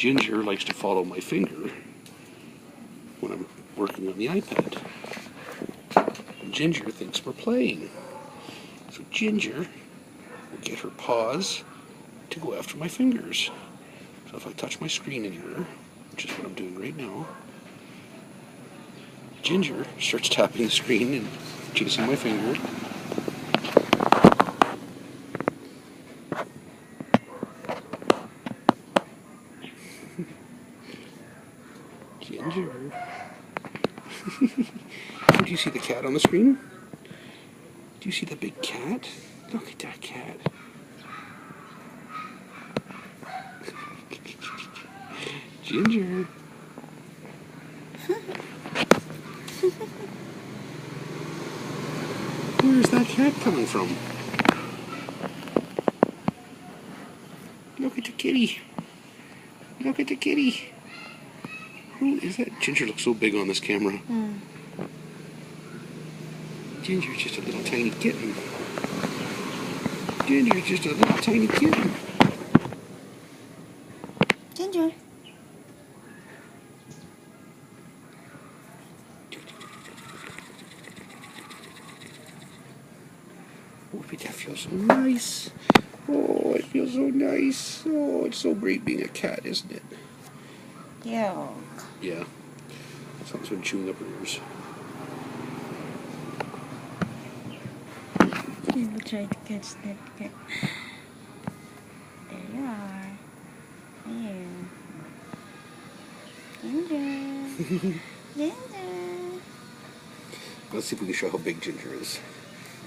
Ginger likes to follow my finger when I'm working on the iPad. Ginger thinks we're playing. So Ginger will get her paws to go after my fingers. So if I touch my screen anywhere, which is what I'm doing right now, Ginger starts tapping the screen and chasing my finger. Ginger. Do you see the cat on the screen? Do you see the big cat? Look at that cat. Ginger. Where's that cat coming from? Look at the kitty. Look at the kitty. Who is that? Ginger looks so big on this camera. Ginger's just a little tiny kitten. Ginger's just a little tiny kitten. Ginger. Oh, but that feels so nice. Oh, it feels so nice. Oh, it's so great being a cat, isn't it? Yeah. Yeah. Something's been chewing up her ears. We'll try to catch that cat. There you are. Here. Ginger. Ginger. Let's see if we can show how big Ginger is.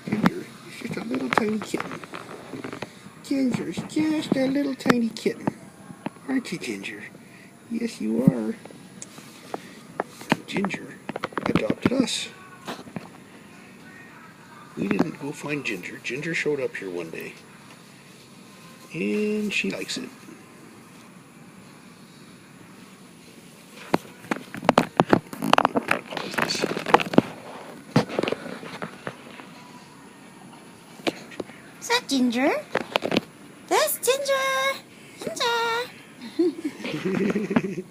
Ginger is just a little tiny kitten. Ginger's just a little tiny kitten. Aren't you, Ginger? Yes, you are. Ginger adopted us. We didn't go find Ginger. Ginger showed up here one day. And she likes it. Pause this. Is that Ginger? That's Ginger! Ginger!